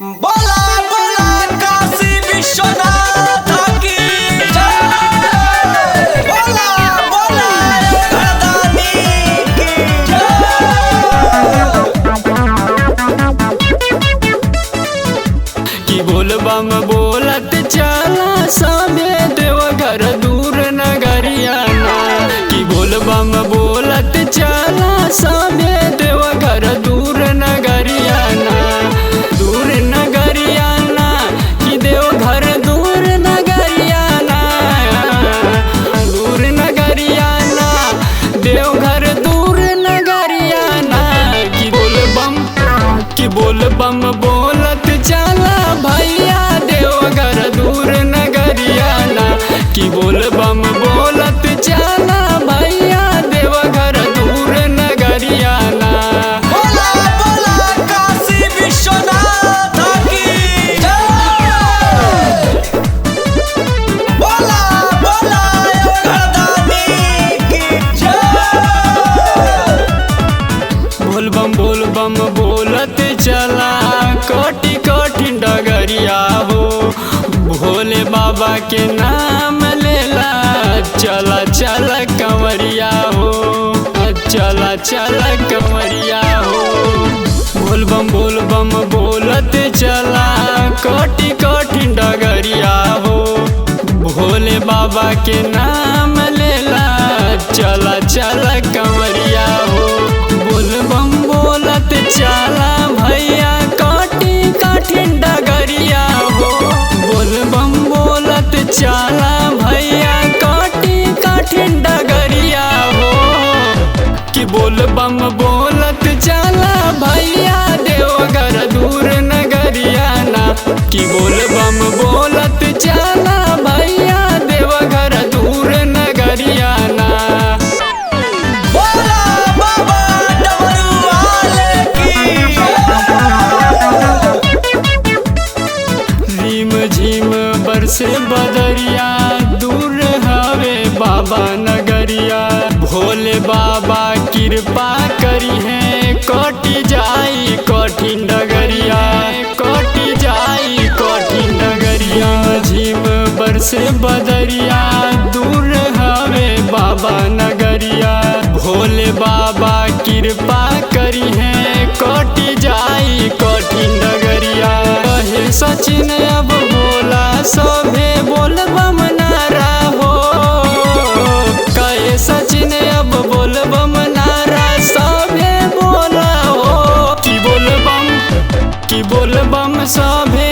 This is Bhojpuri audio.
बोला बोला काशी विश्वनाथ की जय। बोला बोला गदानी की जय। कि बोल बम बोलत चला सभे देवघर दूर नगरिया ना। कि बोल बम बोलत चला सभे देवघर दूर नगरिया ना। दूर नगरिया ना कि देवघर दूर नगरिया ना। दूर नगरिया ना देवघर दूर नगरिया ना। कि बोल बम बोलत चला भैया देवघर दूर नगरिया ना। कि बोल बम बोलत चला भैया देवघर दूर नगरिया ना। बोला बोला काशी विश्वनाथ की जय। बोला बोला गदानी की जय। बोल बम बोलत चला कोटि कठिन डगरिया हो। भोले बाबा के नाम लेला चला चला कंवरिया हो। चला चला कंवरिया हो। बोल बम बोलत चला कोटि कठिन डगरिया हो। भोले बाबा के नाम लेला चला चला कंवरिया हो। बोल बम बोलत चला भैया काटी कठिन डगरिया हो। बोल बम बोलत चला भैया काटी कठिन डगरिया हो। कि बोल बम बोलत चला भैया देवघर दूर नगरिया ना। कि बोल बम बोलत चला भैया देवघर दूर नगरिया ना। बोला बाबा डमरू वाले की जय। झिम झिम बरसे बदरिया दूर हवे बाबा नगरिया। भोले बाबा कृपा करी है कटी जाई कठिन डगरिया। कटी जाई कठिन डगरिया। झिम बरसे बदरिया दूर हवे बाबा नगरिया। भोले बाबा कृपा करी है कटी जाई कठिन डगरिया। कहे सचिन अब बोला सभे बोल बम नारा हो। कहे सचिन अब बोल बम नारा सभे बोला हो। कि बोल बम सभे